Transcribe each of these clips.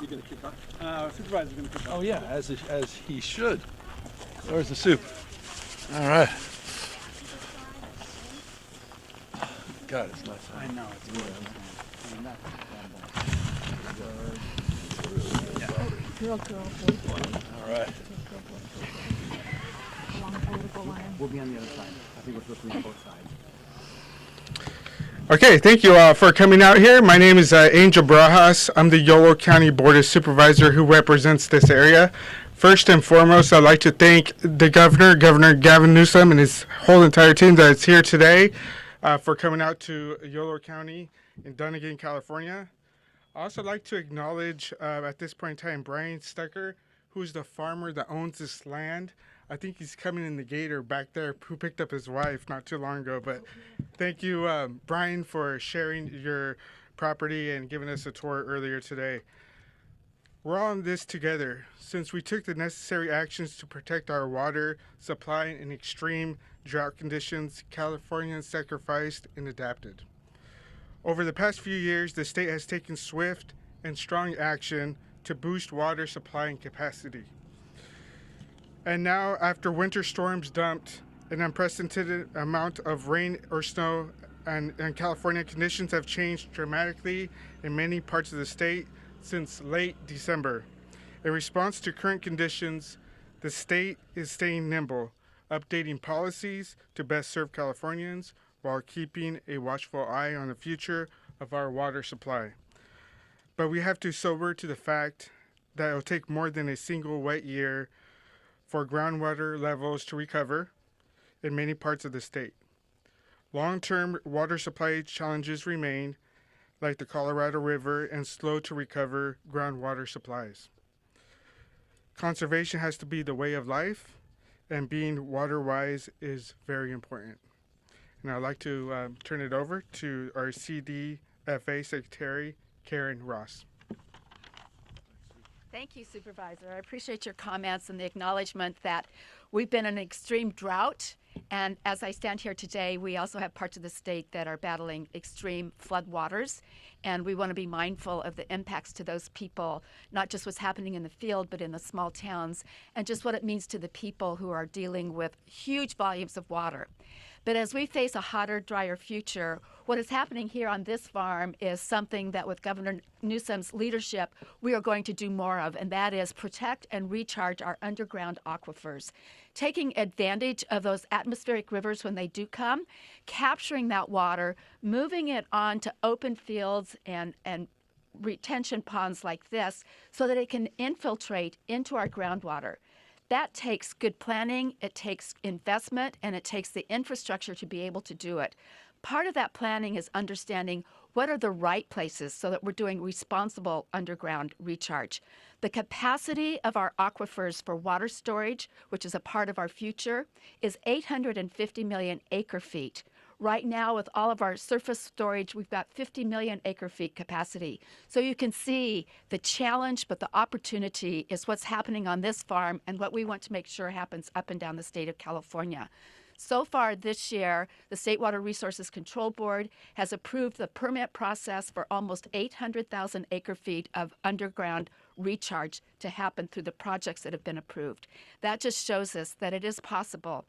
You gonna kick off? Supervisor's gonna kick off. Oh yeah, as he should. Where's the soup? All right. God, it's not fun. I know, it's good. All right. We'll be on the other side. I think we're supposed to be on both sides. Okay, thank you for coming out here. My name is Angel Barajas. I'm the Yolo County Board of Supervisor who represents this area. First and foremost, I'd like to thank the Governor Gavin Newsom, and his whole entire team that is here today for coming out to Yolo County in Dunnigan, California. I also like to acknowledge at this point in time Brian Stucker, who's the farmer that owns this land. I think he's coming in the gate or back there, who picked up his wife not too long ago. But thank you, Brian, for sharing your property and giving us a tour earlier today. We're all in this together. Since we took the necessary actions to protect our water supply in extreme drought conditions, Californians sacrificed and adapted. Over the past few years, the state has taken swift and strong action to boost water supply and capacity. And now, after winter storms dumped an unprecedented amount of rain or snow, and California, conditions have changed dramatically in many parts of the state since late December. In response to current conditions, the state is staying nimble, updating policies to best serve Californians while keeping a watchful eye on the future of our water supply. But we have to sober to the fact that it will take more than a single wet year for groundwater levels to recover in many parts of the state. Long-term water supply challenges remain, like the Colorado River and slow to recover groundwater supplies. Conservation has to be the way of life, and being water-wise is very important. And I'd like to turn it over to our CDFA Secretary, Karen Ross. Thank you, Supervisor. I appreciate your comments and the acknowledgement that we've been in an extreme drought. And as I stand here today, we also have parts of the state that are battling extreme floodwaters. And we want to be mindful of the impacts to those people, not just what's happening in the field, but in the small towns, and just what it means to the people who are dealing with huge volumes of water. But as we face a hotter, drier future, what is happening here on this farm is something that with Governor Newsom's leadership, we are going to do more of, and that is protect and recharge our underground aquifers. Taking advantage of those atmospheric rivers when they do come, capturing that water, moving it on to open fields and retention ponds like this so that it can infiltrate into our groundwater. That takes good planning, it takes investment, and it takes the infrastructure to be able to do it. Part of that planning is understanding what are the right places so that we're doing responsible underground recharge. The capacity of our aquifers for water storage, which is a part of our future, is 850 million acre feet. Right now, with all of our surface storage, we've got 50 million acre feet capacity. So you can see the challenge, but the opportunity is what's happening on this farm and what we want to make sure happens up and down the state of California. So far this year, the State Water Resources Control Board has approved the permit process for almost 800,000 acre feet of underground recharge to happen through the projects that have been approved. That just shows us that it is possible,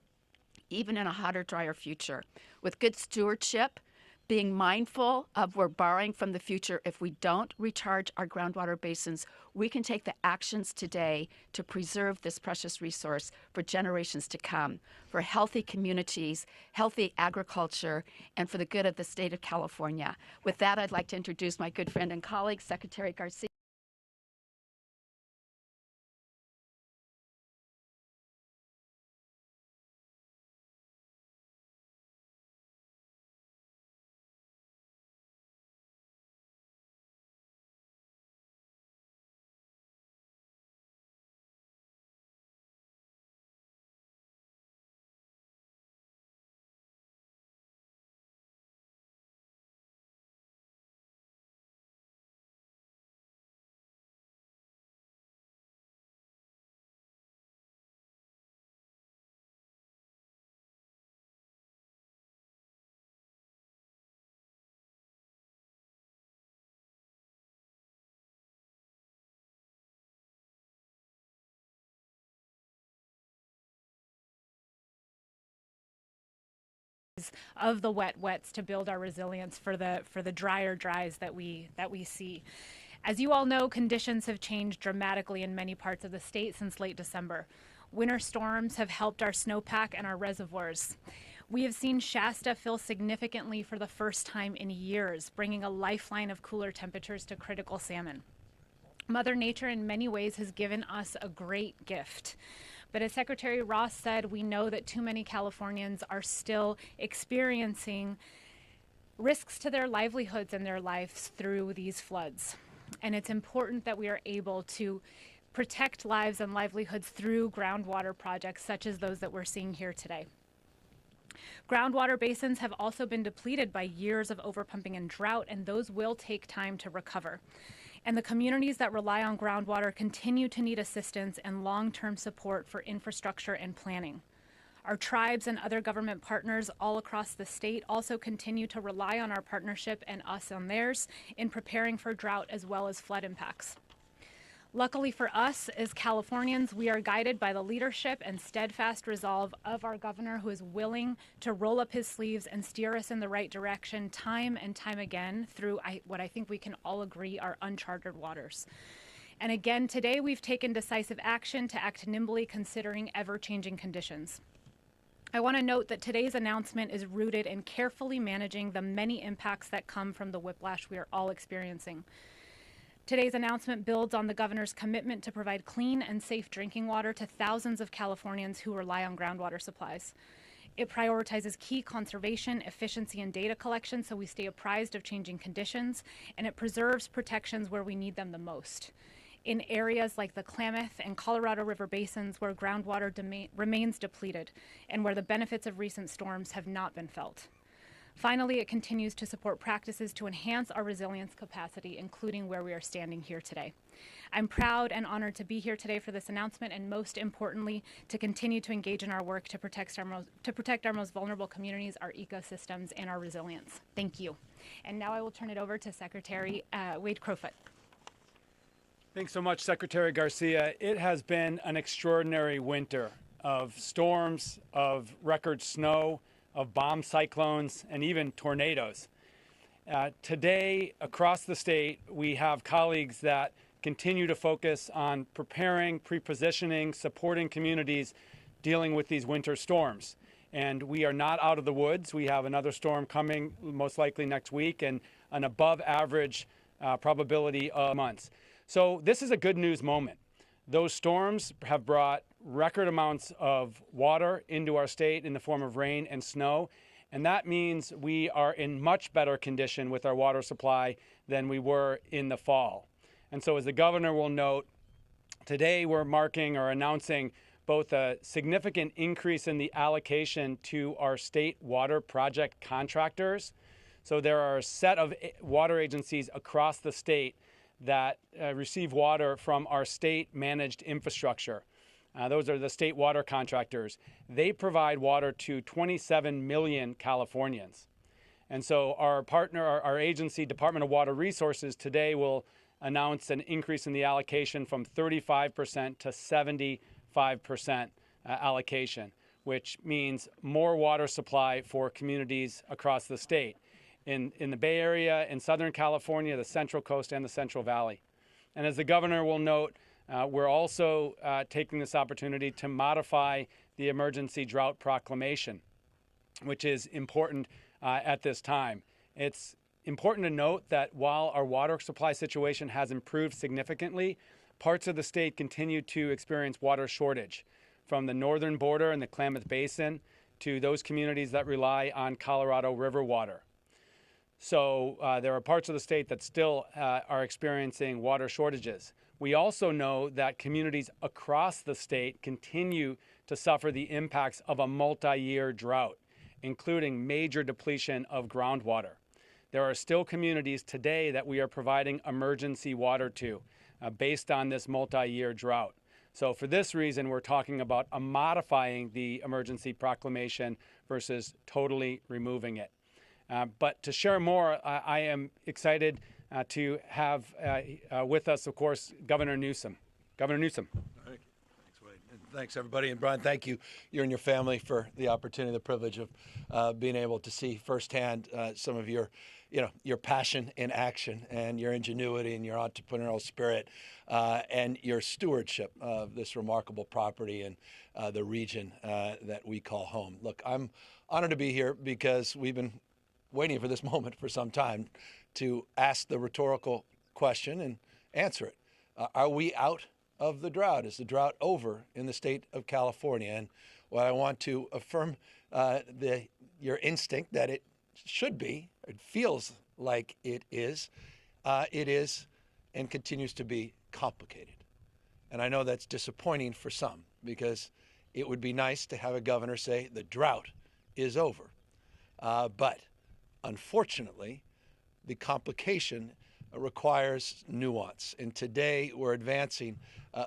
even in a hotter, drier future. With good stewardship, being mindful of we're borrowing from the future. If we don't recharge our groundwater basins, we can take the actions today to preserve this precious resource for generations to come, for healthy communities, healthy agriculture, and for the good of the state of California. With that, I'd like to introduce my good friend and colleague, Secretary Garcia. of the wets to build our resilience for the drier dries that we see. As you all know, conditions have changed dramatically in many parts of the state since late December. Winter storms have helped our snowpack and our reservoirs. We have seen Shasta fill significantly for the first time in years, bringing a lifeline of cooler temperatures to critical salmon. Mother Nature in many ways has given us a great gift. But as Secretary Ross said, we know that too many Californians are still experiencing risks to their livelihoods and their lives through these floods. And it's important that we are able to protect lives and livelihoods through groundwater projects such as those that we're seeing here today. Groundwater basins have also been depleted by years of overpumping and drought, and those will take time to recover. And the communities that rely on groundwater continue to need assistance and long-term support for infrastructure and planning. Our tribes and other government partners all across the state also continue to rely on our partnership and us on theirs in preparing for drought as well as flood impacts. Luckily for us, as Californians, we are guided by the leadership and steadfast resolve of our governor, who is willing to roll up his sleeves and steer us in the right direction time and time again through what I think we can all agree are uncharted waters. And again, today we've taken decisive action to act nimbly considering ever-changing conditions. I want to note that today's announcement is rooted in carefully managing the many impacts that come from the whiplash we are all experiencing. Today's announcement builds on the governor's commitment to provide clean and safe drinking water to thousands of Californians who rely on groundwater supplies. It prioritizes key conservation, efficiency, and data collection so we stay apprised of changing conditions, and it preserves protections where we need them the most. In areas like the Klamath and Colorado River basins where groundwater remains depleted and where the benefits of recent storms have not been felt. Finally, it continues to support practices to enhance our resilience capacity, including where we are standing here today. I'm proud and honored to be here today for this announcement, and most importantly, to continue to engage in our work to protect our most vulnerable communities, our ecosystems, and our resilience. Thank you. And now I will turn it over to Secretary Wade Crowfoot. Thanks so much, Secretary Garcia. It has been an extraordinary winter of storms, of record snow, of bomb cyclones, and even tornadoes. Today, across the state, we have colleagues that continue to focus on preparing, pre-positioning, supporting communities dealing with these winter storms. And we are not out of the woods. We have another storm coming most likely next week and an above average probability of months. So this is a good news moment. Those storms have brought record amounts of water into our state in the form of rain and snow. And that means we are in much better condition with our water supply than we were in the fall. And so as the governor will note, today we're marking or announcing both a significant increase in the allocation to our state water project contractors. So there are a set of water agencies across the state that receive water from our state-managed infrastructure. Those are the state water contractors. They provide water to 27 million Californians. And so our partner, our agency, Department of Water Resources, today will announce an increase in the allocation from 35% to 75% allocation, which means more water supply for communities across the state. In the Bay Area, in Southern California, the Central Coast, and the Central Valley. And as the governor will note, we're also taking this opportunity to modify the emergency drought proclamation, which is important at this time. It's important to note that while our water supply situation has improved significantly, parts of the state continue to experience water shortage, from the northern border and the Klamath Basin to those communities that rely on Colorado River water. So there are parts of the state that still are experiencing water shortages. We also know that communities across the state continue to suffer the impacts of a multi-year drought, including major depletion of groundwater. There are still communities today that we are providing emergency water to based on this multi-year drought. So for this reason, we're talking about modifying the emergency proclamation versus totally removing it. But to share more, I am excited to have with us, of course, Governor Newsom. Governor Newsom. All right. Thanks, Wade. And Thanks, everybody. And Brian, thank you and your family for the opportunity, the privilege of being able to see firsthand some of your passion in action and your ingenuity and your entrepreneurial spirit and your stewardship of this remarkable property and the region that we call home. Look, I'm honored to be here because we've been waiting for this moment for some time to ask the rhetorical question and answer it. Are we out of the drought? Is the drought over in the state of California? And what I want to affirm your instinct that it should be, it feels like it is and continues to be complicated. And I know that's disappointing for some because it would be nice to have a governor say the drought is over. But unfortunately, the complication requires nuance. And today we're advancing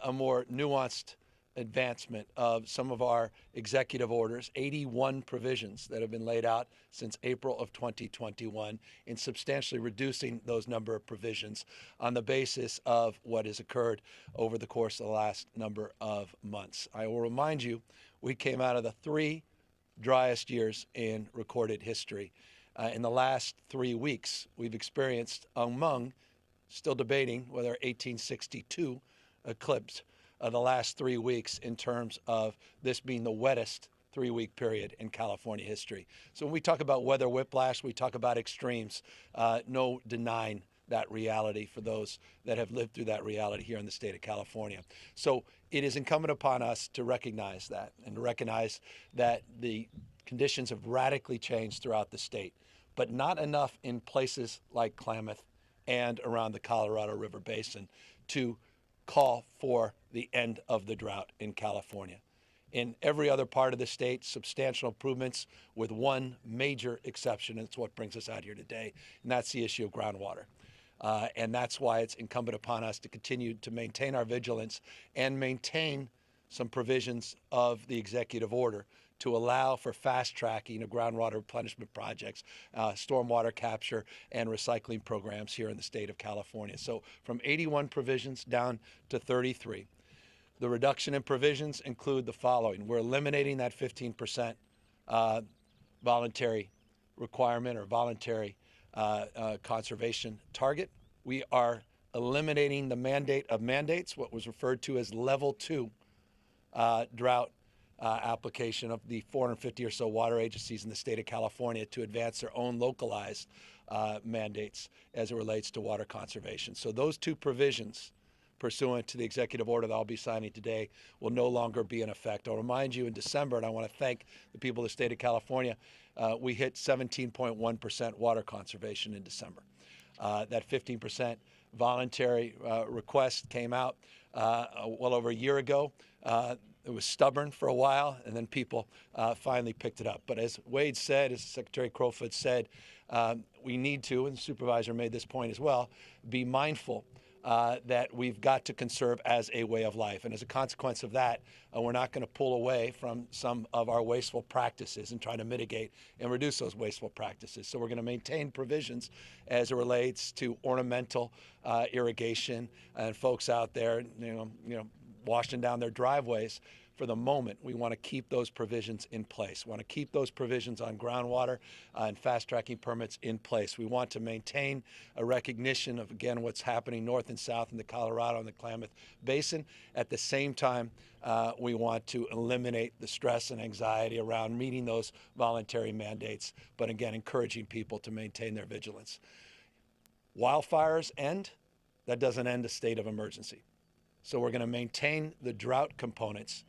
a more nuanced advancement of some of our executive orders, 81 provisions that have been laid out since April of 2021, in substantially reducing those number of provisions on the basis of what has occurred over the course of the last number of months. I will remind you, we came out of the 3 driest years in recorded history. In the last 3 weeks, we've experienced still debating whether 1862 eclipsed the last 3 weeks in terms of this being the wettest 3-week period in California history. So when we talk about weather whiplash, we talk about extremes. No denying that reality for those that have lived through that reality here in the state of California. So it is incumbent upon us to recognize that and to recognize that the conditions have radically changed throughout the state, but not enough in places like Klamath and around the Colorado River Basin to call for the end of the drought in California. In every other part of the state, substantial improvements with one major exception, and it's what brings us out here today, and that's the issue of groundwater. And that's why it's incumbent upon us to continue to maintain our vigilance and maintain some provisions of the executive order to allow for fast tracking of groundwater replenishment projects, stormwater capture, and recycling programs here in the state of California. So from 81 provisions down to 33. The reduction in provisions include the following. We're eliminating that 15% voluntary requirement or voluntary conservation target. We are eliminating the mandate of mandates, what was referred to as level 2 drought application of the 450 or so water agencies in the state of California to advance their own localized mandates as it relates to water conservation. So those 2 provisions pursuant to the executive order that I'll be signing today will no longer be in effect. I'll remind you in December, and I want to thank the people of the state of California, we hit 17.1% water conservation in December. That 15% voluntary request came out well over a year ago. It was stubborn for a while, and then people finally picked it up. But as Wade said, as Secretary Crowfoot said, we need to, and the supervisor made this point as well, be mindful that we've got to conserve as a way of life. And as a consequence of that, we're not going to pull away from some of our wasteful practices and try to mitigate and reduce those wasteful practices. So we're going to maintain provisions as it relates to ornamental irrigation and folks out there, washing down their driveways. For the moment, we want to keep those provisions in place. We want to keep those provisions on groundwater and fast-tracking permits in place. We want to maintain a recognition of, again, what's happening north and south in the Colorado and the Klamath Basin. At the same time, we want to eliminate the stress and anxiety around meeting those voluntary mandates, but again, encouraging people to maintain their vigilance. Wildfires end, that doesn't end a state of emergency. So we're going to maintain the drought components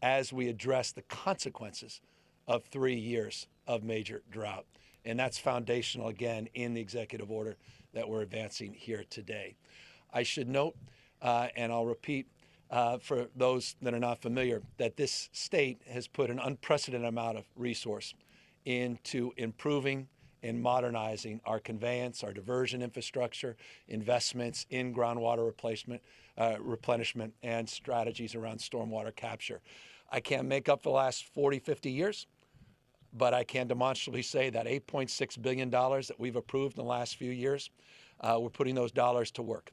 as we address the consequences of 3 years of major drought. And that's foundational, again, in the executive order that we're advancing here today. I should note, and I'll repeat for those that are not familiar, that this state has put an unprecedented amount of resource into improving and modernizing our conveyance, our diversion infrastructure, investments in groundwater replenishment, and strategies around stormwater capture. I can't make up the last 40, 50 years, but I can demonstrably say that $8.6 billion that we've approved in the last few years, we're putting those dollars to work.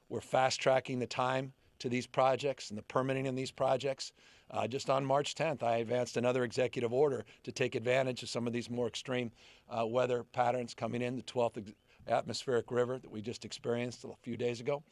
We're fast-tracking the time to these projects and the permitting in these projects. Just on March 10th, I advanced another executive order to take advantage of some of these more extreme weather patterns coming in, the 12th atmospheric river that we just experienced a few days ago.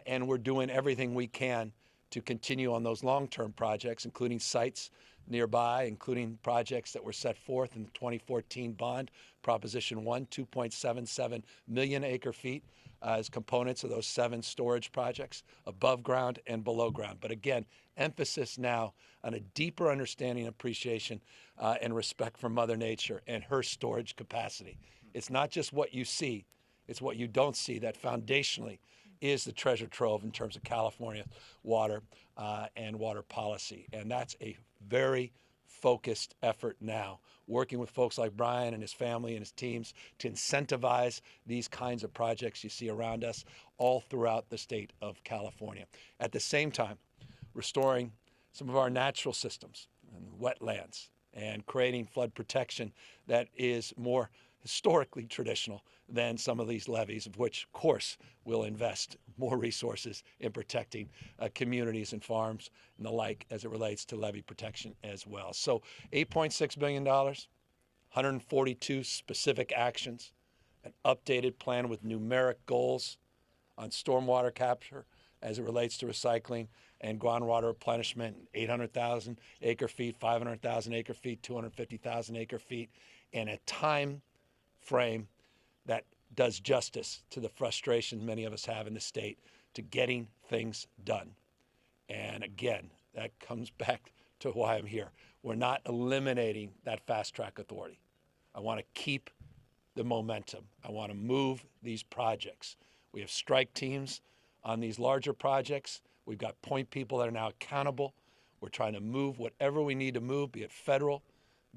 And we're doing everything we can to continue on those long-term projects, including sites nearby, including projects that were set forth in the 2014 bond, Proposition 1, 2.77 million acre feet as components of those 7 storage projects, above ground and below ground. But again, emphasis now on a deeper understanding, appreciation, and respect for Mother Nature and her storage capacity. It's not just what you see, it's what you don't see that foundationally is the treasure trove in terms of California water and water policy. And that's a very focused effort now, working with folks like Brian and his family and his teams to incentivize these kinds of projects you see around us all throughout the state of California. At the same time, restoring some of our natural systems and wetlands and creating flood protection that is more historically traditional than some of these levees, of which, of course, will invest more resources in protecting communities and farms and the like as it relates to levee protection as well. So $8.6 billion, 142 specific actions, an updated plan with numeric goals on stormwater capture as it relates to recycling and groundwater replenishment, 800,000 acre feet, 500,000 acre feet, 250,000 acre feet, and a time frame that does justice to the frustration many of us have in the state to getting things done. And again, that comes back to why I'm here. We're not eliminating that fast track authority. I want to keep the momentum. I want to move these projects. We have strike teams on these larger projects. We've got point people that are now accountable. We're trying to move whatever we need to move, be it federal,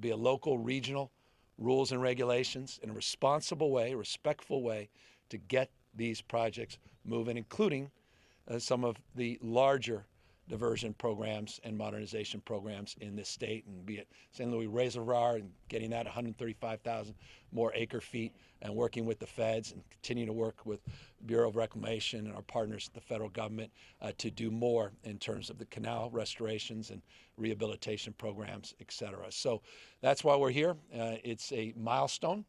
be it local, regional, rules and regulations in a responsible way, respectful way to get these projects moving, including some of the larger diversion programs and modernization programs in this state, and be it St. Louis Reservoir and getting that 135,000 more acre feet and working with the feds and continue to work with Bureau of Reclamation and our partners at the federal government to do more in terms of the canal restorations and rehabilitation programs, et cetera. So that's why we're here. It's a milestone,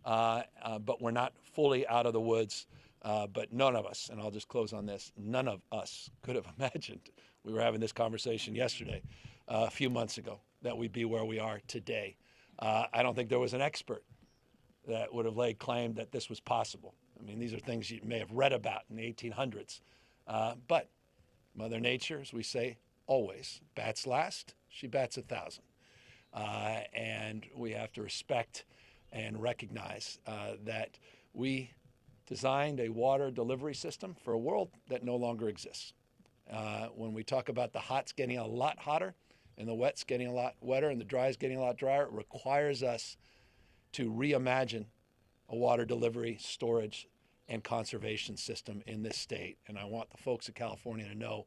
but we're not fully out of the woods. But none of us, and I'll just close on this, none of us could have imagined, we were having this conversation yesterday, a few months ago, that we'd be where we are today. I don't think there was an expert that would have laid claim that this was possible. I mean, these are things you may have read about in the 1800s. But Mother Nature, as we say, always bats last. She bats 1,000. And we have to respect and recognize that we designed a water delivery system for a world that no longer exists. When we talk about the hot's getting a lot hotter and the wet's getting a lot wetter and the dry's getting a lot drier, it requires us to reimagine a water delivery, storage, and conservation system in this state. And I want the folks of California to know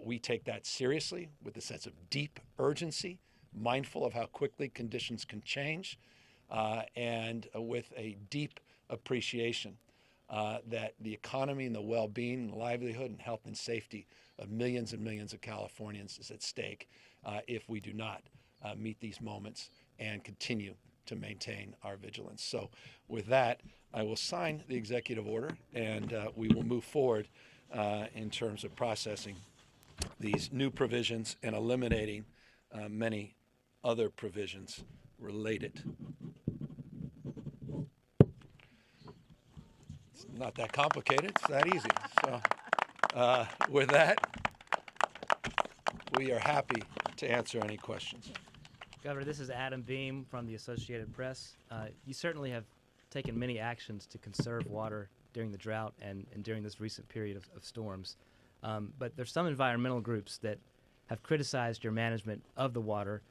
we take that seriously with a sense of deep urgency, mindful of how quickly conditions can change, and with a deep appreciation that the economy and the well-being and livelihood and health and safety of millions and millions of Californians is at stake if we do not meet these moments and continue to maintain our vigilance. So with that, I will sign the executive order and we will move forward in terms of processing these new provisions and eliminating many other provisions related. It's not that complicated, it's that easy. So with that, we are happy to answer any questions. Governor, this is Adam Beam from the Associated Press. You certainly have taken many actions to conserve water during the drought and during this recent period of storms. But there's some environmental groups that have criticized your management of the water,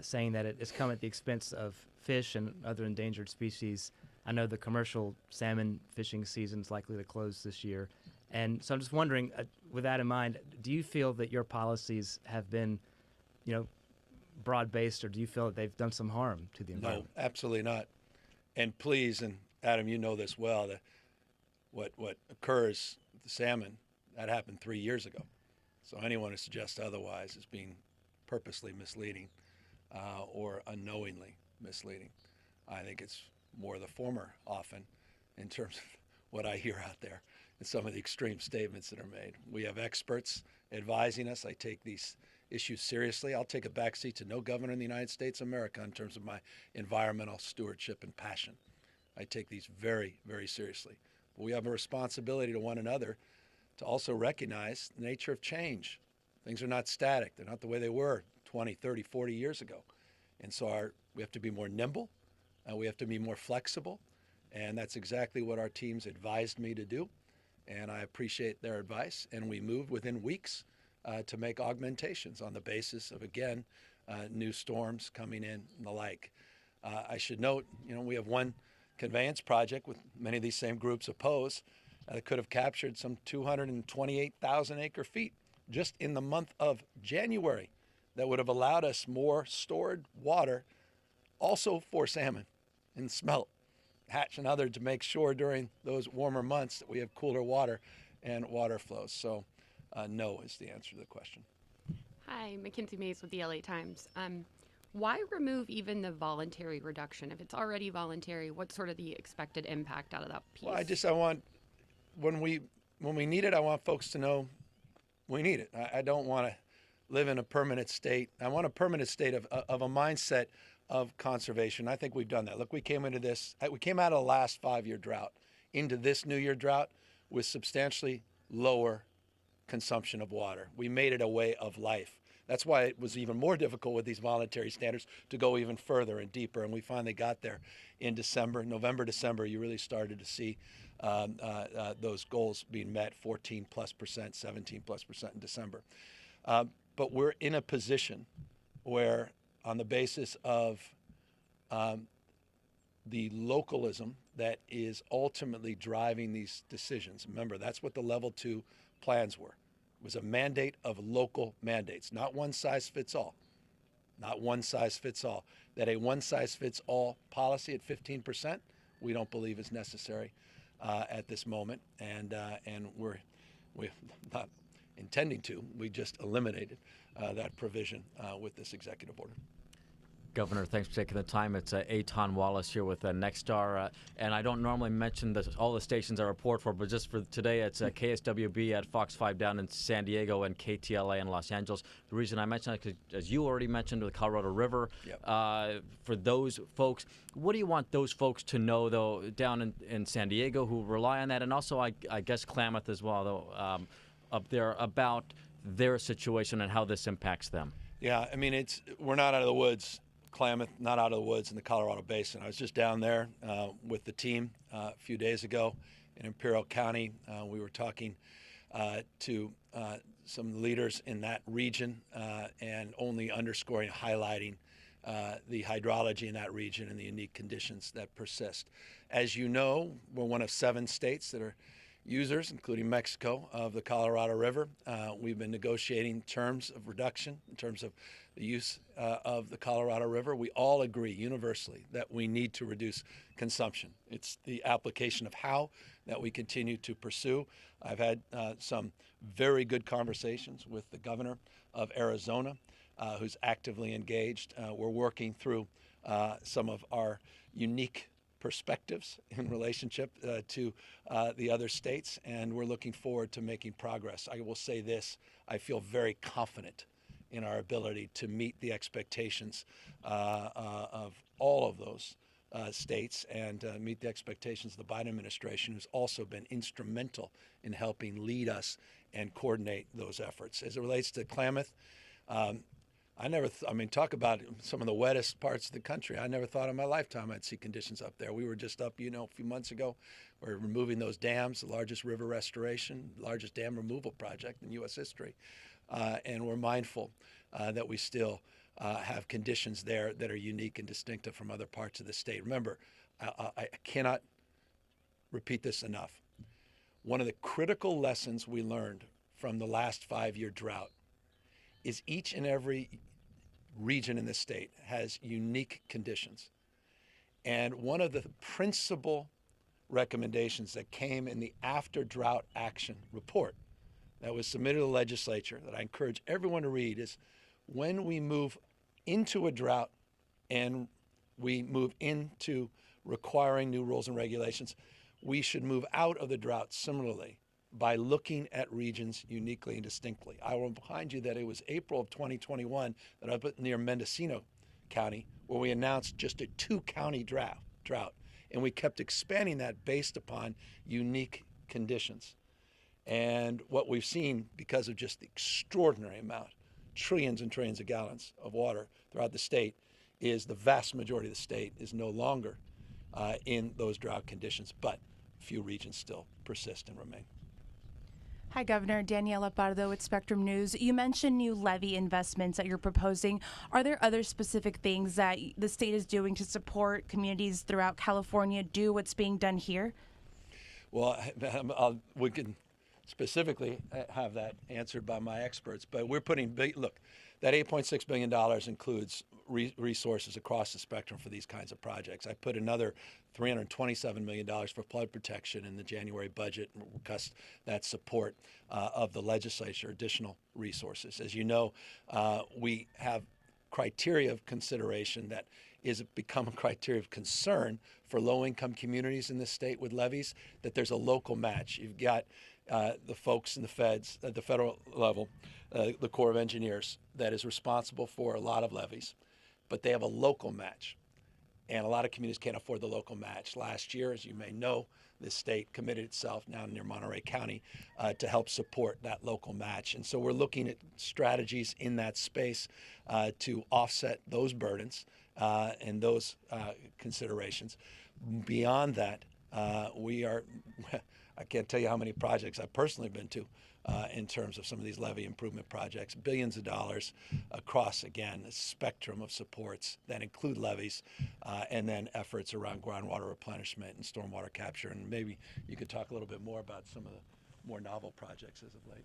saying that it has come at the expense of fish and other endangered species. I know the commercial salmon fishing season is likely to close this year. And so I'm just wondering, with that in mind, do you feel that your policies have been, broad-based, or do you feel that they've done some harm to the environment? No, absolutely not. And please, and Adam, you know this well, that what occurs with the salmon, that happened 3 years ago. So anyone who suggests otherwise is being purposely misleading or unknowingly misleading. I think it's more the former often in terms of what I hear out there and some of the extreme statements that are made. We have experts advising us. I take these issues seriously. I'll take a backseat to no governor in the United States of America in terms of my environmental stewardship and passion. I take these very, very seriously. But we have a responsibility to one another to also recognize the nature of change. Things are not static. They're not the way they were 20, 30, 40 years ago. And so we have to be more nimble. We have to be more flexible. And that's exactly what our teams advised me to do. And I appreciate their advice. And we moved within weeks to make augmentations on the basis of, again, new storms coming in and the like. I should note, we have one conveyance project with many of these same groups opposed that could have captured some 228,000 acre feet just in the month of January that would have allowed us more stored water also for salmon and smelt, hatch and other, to make sure during those warmer months that we have cooler water and water flows. So no is the answer to the question. Hi, Mackenzie Mays with the LA Times. Why remove even the voluntary reduction? If it's already voluntary, what's sort of the expected impact out of that piece? Well, I want, when we need it, I want folks to know we need it. I don't want to live in a permanent state. I want a permanent state of a mindset of conservation. I think we've done that. Look, we came out of the last 5-year drought into this new year drought with substantially lower consumption of water. We made it a way of life. That's why it was even more difficult with these voluntary standards to go even further and deeper. And we finally got there in December. November, December, you really started to see those goals being met, 14+%, 17+% in December. But we're in a position where, on the basis of the localism that is ultimately driving these decisions, remember, that's what the level 2 plans were. It was a mandate of local mandates, not one size fits all. Not one size fits all. That a one size fits all policy at 15%, we don't believe is necessary at this moment, and we're not intending to. We just eliminated that provision with this executive order. Governor, thanks for taking the time. It's Eitan Wallace here with Nexstar. And I don't normally mention all the stations I report for, but just for today, it's KSWB at Fox 5 down in San Diego and KTLA in Los Angeles. The reason I mention that is because, as you already mentioned, the Colorado River, yep. For those folks, what do you want those folks to know, though, down in San Diego who rely on that, and also, I guess, Klamath as well, though, up there, about their situation and how this impacts them? Yeah, I mean, we're not out of the woods. Klamath, not out of the woods in the Colorado Basin. I was just down there with the team a few days ago in Imperial County. We were talking to some leaders in that region and only underscoring, highlighting the hydrology in that region and the unique conditions that persist. As you know, we're one of 7 states that are users, including Mexico, of the Colorado River. We've been negotiating terms of reduction in terms of the use of the Colorado River. We all agree universally that we need to reduce consumption. It's the application of how that we continue to pursue. I've had some very good conversations with the governor of Arizona, who's actively engaged. We're working through some of our unique perspectives in relationship to the other states, and we're looking forward to making progress. I will say this, I feel very confident in our ability to meet the expectations of all of those states and meet the expectations of the Biden administration, who's also been instrumental in helping lead us and coordinate those efforts. As it relates to Klamath, talk about some of the wettest parts of the country. I never thought in my lifetime I'd see conditions up there. We were just up, a few months ago. We're removing those dams, the largest river restoration, largest dam removal project in U.S. history. And we're mindful that we still have conditions there that are unique and distinctive from other parts of the state. Remember, I cannot repeat this enough. One of the critical lessons we learned from the last 5-year drought is each and every region in the state has unique conditions. And one of the principal recommendations that came in the after drought action report that was submitted to the legislature that I encourage everyone to read is when we move into a drought and we move into requiring new rules and regulations, we should move out of the drought similarly by looking at regions uniquely and distinctly. I will remind you that it was April of 2021 that I put near Mendocino County where we announced just a 2-county drought, and we kept expanding that based upon unique conditions. And what we've seen, because of just the extraordinary amount, trillions and trillions of gallons of water throughout the state, is the vast majority of the state is no longer in those drought conditions, but a few regions still persist and remain. Hi, Governor. Daniela Pardo with Spectrum News. You mentioned new levy investments that you're proposing. Are there other specific things that the state is doing to support communities throughout California do what's being done here? Well, we can specifically have that answered by my experts, but we're putting big, look, that $8.6 billion includes resources across the spectrum for these kinds of projects. I put another $327 million for flood protection in the January budget and request that support of the legislature, additional resources. As you know, we have criteria of consideration that is become a criteria of concern for low-income communities in the state with levies, that there's a local match. You've got the folks in the feds at the federal level, the Corps of Engineers, that is responsible for a lot of levies, but they have a local match. And a lot of communities can't afford the local match. Last year, as you may know, the state committed itself now near Monterey County to help support that local match. And so we're looking at strategies in that space to offset those burdens and those considerations. Beyond that, we are, I can't tell you how many projects I've personally been to in terms of some of these levee improvement projects, billions of dollars across, again, a spectrum of supports that include levees and then efforts around groundwater replenishment and stormwater capture. And maybe you could talk a little bit more about some of the more novel projects as of late.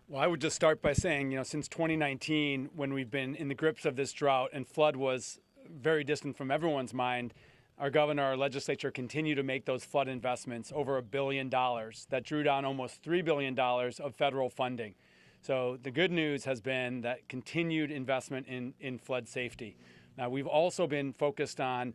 Well, I would just start by saying, since 2019, when we've been in the grips of this drought and flood was very distant from everyone's mind, our governor, our legislature continue to make those flood investments, over $1 billion, that drew down almost $3 billion of federal funding. So the good news has been that continued investment in flood safety. Now, we've also been focused on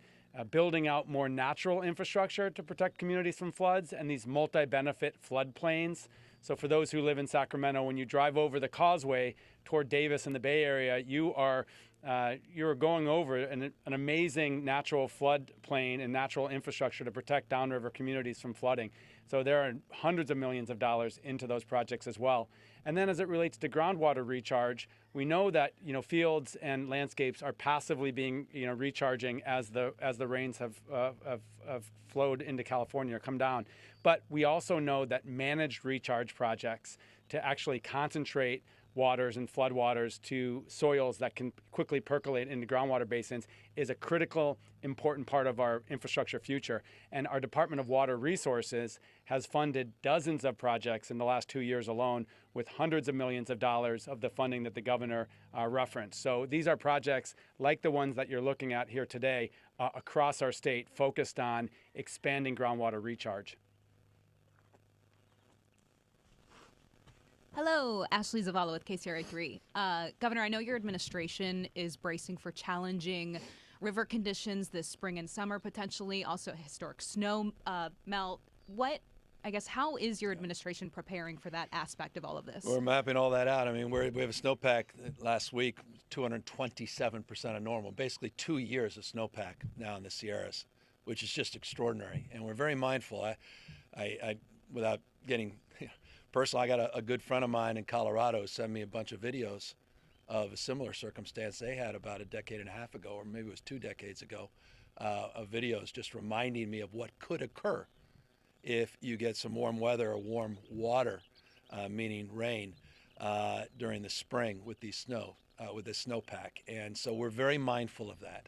building out more natural infrastructure to protect communities from floods and these multi-benefit floodplains. So for those who live in Sacramento, when you drive over the causeway toward Davis in the Bay Area, you're going over an amazing natural floodplain and natural infrastructure to protect downriver communities from flooding. So there are hundreds of millions of dollars into those projects as well. And then as it relates to groundwater recharge, we know that fields and landscapes are passively being recharging as the rains have flowed into California or come down. But we also know that managed recharge projects to actually concentrate waters and floodwaters to soils that can quickly percolate into groundwater basins is a critical, important part of our infrastructure future. And our Department of Water Resources has funded dozens of projects in the last 2 years alone with hundreds of millions of dollars of the funding that the governor referenced. So these are projects like the ones that you're looking at here today across our state focused on expanding groundwater recharge. Hello, Ashley Zavala with KCRA3. Governor, I know your administration is bracing for challenging river conditions this spring and summer, potentially, also historic snow melt. How is your administration preparing for that aspect of all of this? We're mapping all that out. I mean, we have a snowpack last week, 227% of normal, basically 2 years of snowpack now in the Sierras, which is just extraordinary. And we're very mindful. I without getting personal, I got a good friend of mine in Colorado send me a bunch of videos of a similar circumstance they had about a decade and a half ago, or maybe it was 2 decades ago, of videos just reminding me of what could occur if you get some warm weather or warm water, meaning rain, during the spring with these with this snowpack. And so we're very mindful of that.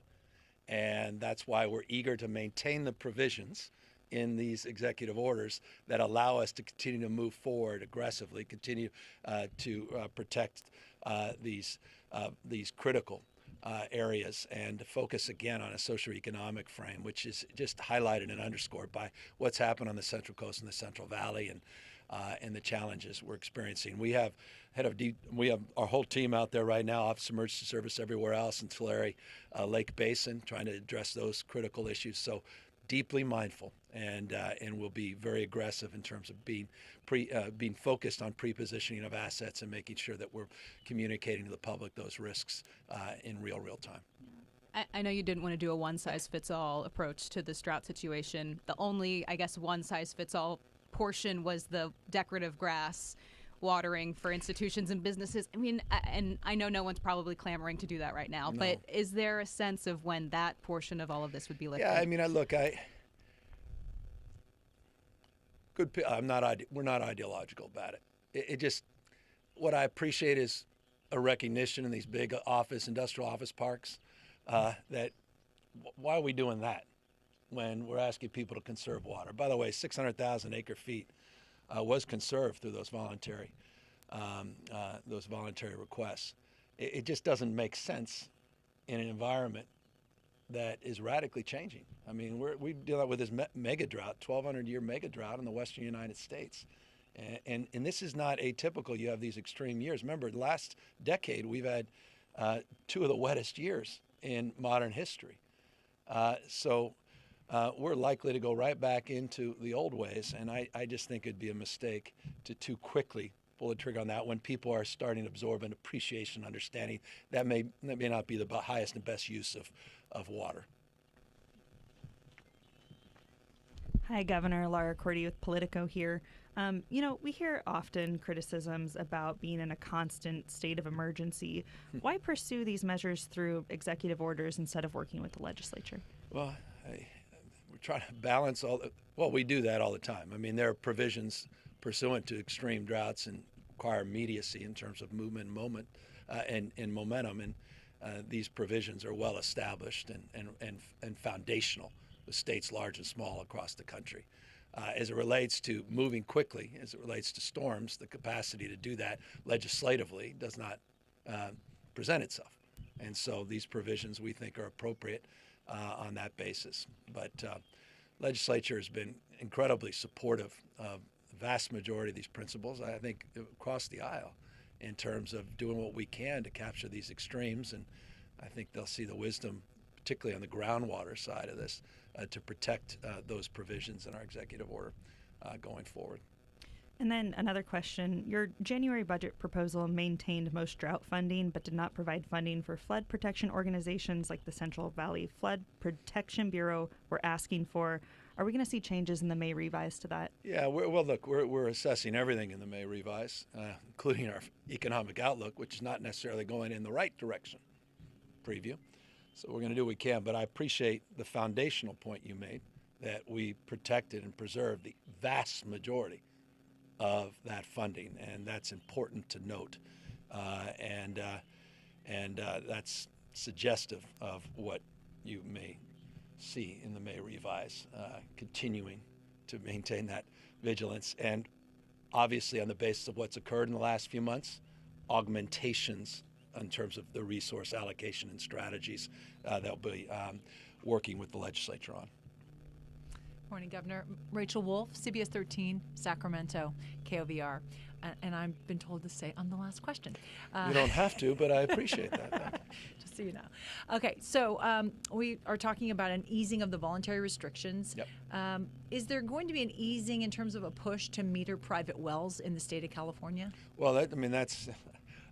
And that's why we're eager to maintain the provisions in these executive orders that allow us to continue to move forward aggressively, continue to protect these critical areas, and to focus again on a socioeconomic frame, which is just highlighted and underscored by what's happened on the Central Coast and the Central Valley, and and the challenges we're experiencing. We have our whole team out there right now, Office of Emergency Service everywhere else in Tulare Lake Basin, trying to address those critical issues. So deeply mindful, and we'll be very aggressive in terms of being focused on pre-positioning of assets and making sure that we're communicating to the public those risks in real time. I know you didn't want to do a one-size-fits-all approach to this drought situation. The only, I guess, one-size-fits-all portion was the decorative grass watering for institutions and businesses. I mean, and I know no one's probably clamoring to do that right now, but is there a sense of when that portion of all of this would be lifted? Yeah, I mean, we're not ideological about it. It just, what I appreciate is a recognition in these big industrial office parks that why are we doing that when we're asking people to conserve water? By the way, 600,000 acre feet was conserved through those voluntary requests. It just doesn't make sense in an environment that is radically changing. I mean, we deal with this mega drought, 1,200-year mega drought in the western United States. And this is not atypical. You have these extreme years. Remember, the last decade, we've had 2 of the wettest years in modern history. So we're likely to go right back into the old ways. And I just think it'd be a mistake to too quickly pull the trigger on that when people are starting to absorb an appreciation, understanding that may not be the highest and best use of water. Hi, Governor. Laura Cordy with Politico here. We hear often criticisms about being in a constant state of emergency. Why pursue these measures through executive orders instead of working with the legislature? Well, we're trying to balance we do that all the time. I mean, there are provisions pursuant to extreme droughts and require immediacy in terms of movement and momentum. And these provisions are well established and foundational with states large and small across the country. As it relates to moving quickly, as it relates to storms, the capacity to do that legislatively does not present itself. And so these provisions we think are appropriate on that basis. But legislature has been incredibly supportive of the vast majority of these principles, I think, across the aisle in terms of doing what we can to capture these extremes. And I think they'll see the wisdom, particularly on the groundwater side of this, to protect those provisions in our executive order going forward. And then another question. Your January budget proposal maintained most drought funding, but did not provide funding for flood protection organizations like the Central Valley Flood Protection Bureau we're asking for. Are we going to see changes in the May revise to that? Yeah, we're assessing everything in the May revise, including our economic outlook, which is not necessarily going in the right direction. Preview. So we're going to do what we can, but I appreciate the foundational point you made, that we protected and preserved the vast majority of that funding, and that's important to note. And that's suggestive of what you may see in the May revise, continuing to maintain that vigilance. And obviously on the basis of what's occurred in the last few months, augmentations in terms of the resource allocation and strategies that we'll be working with the legislature on. Morning, Governor. Rachel Wolf, CBS 13, Sacramento, KOVR. And I've been told to say I'm the last question. You don't have to, but I appreciate that. Just so you know. Okay, so we are talking about an easing of the voluntary restrictions. Yep. Is there going to be an easing in terms of a push to meter private wells in the state of California? Well, that's...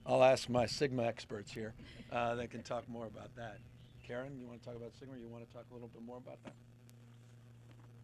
I'll ask my SGMA experts here that can talk more about that. Karen, you want to talk about SGMA, or you want to talk a little bit more about that?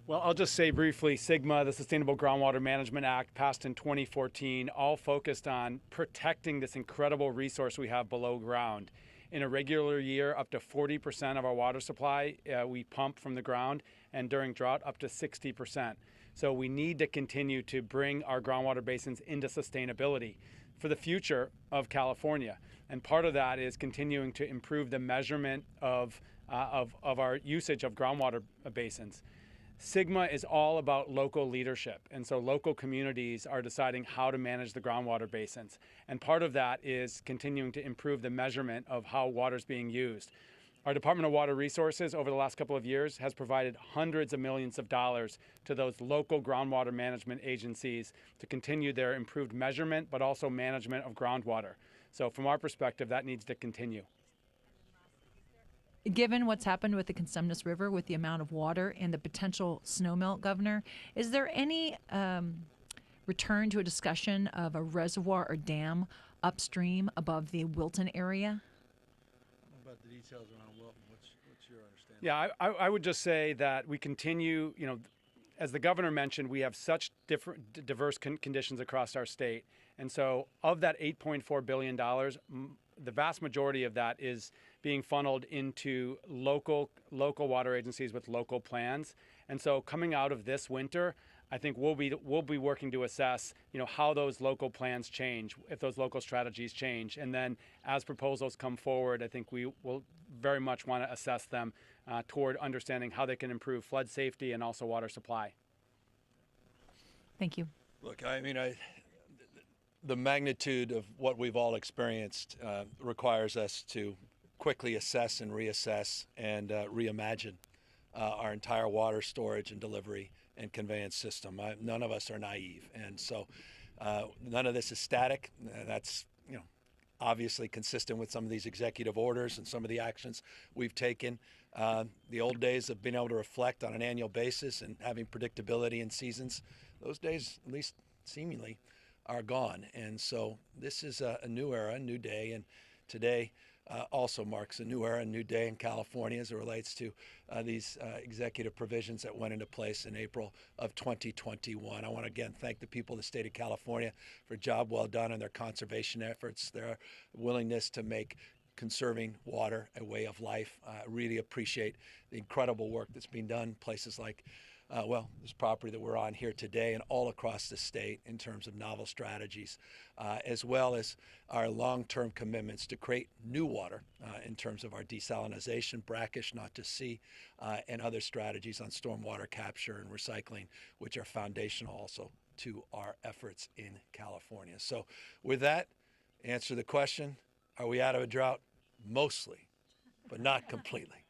Well, I'll just say briefly, SGMA, the Sustainable Groundwater Management Act, passed in 2014, all focused on protecting this incredible resource we have below ground. In a regular year, up to 40% of our water supply we pump from the ground, and during drought, up to 60%. So we need to continue to bring our groundwater basins into sustainability for the future of California. And part of that is continuing to improve the measurement of our usage of groundwater basins. SGMA is all about local leadership, and so local communities are deciding how to manage the groundwater basins. And part of that is continuing to improve the measurement of how water is being used. Our Department of Water Resources over the last couple of years has provided hundreds of millions of dollars to those local groundwater management agencies to continue their improved measurement, but also management of groundwater. So from our perspective, that needs to continue. Given what's happened with the Consumnes River, with the amount of water and the potential snowmelt, Governor, is there any return to a discussion of a reservoir or dam upstream above the Wilton area? About the details around Wilton, what's your understanding? Yeah, I would just say that we continue, as the governor mentioned, we have such diverse conditions across our state. And so of that $8.4 billion, the vast majority of that is being funneled into local water agencies with local plans. And so coming out of this winter, I think we'll be working to assess, how those local plans change, if those local strategies change. And then as proposals come forward, I think we will very much want to assess them toward understanding how they can improve flood safety and also water supply. Thank you. Look, the magnitude of what we've all experienced requires us to quickly assess and reassess and reimagine our entire water storage and delivery and conveyance system. None of us are naive, and so none of this is static. That's obviously consistent with some of these executive orders and some of the actions we've taken. The old days of being able to reflect on an annual basis and having predictability in seasons, those days, at least seemingly, are gone. And so this is a new era, a new day, and today also marks a new era, a new day in California as it relates to these executive provisions that went into place in April of 2021. I want to again thank the people of the state of California for a job well done on their conservation efforts, their willingness to make conserving water a way of life. I really appreciate the incredible work that's being done in places like this property that we're on here today and all across the state in terms of novel strategies, as well as our long-term commitments to create new water in terms of our desalinization, brackish, not to sea, and other strategies on stormwater capture and recycling, which are foundational also to our efforts in California. So with that, answer the question, are we out of a drought? Mostly, but not completely.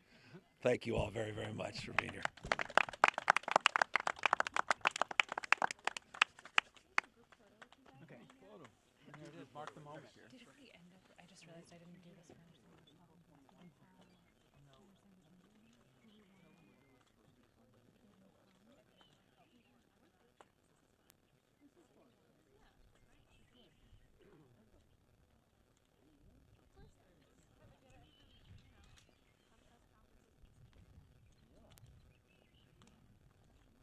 Thank you all very, very much for being here.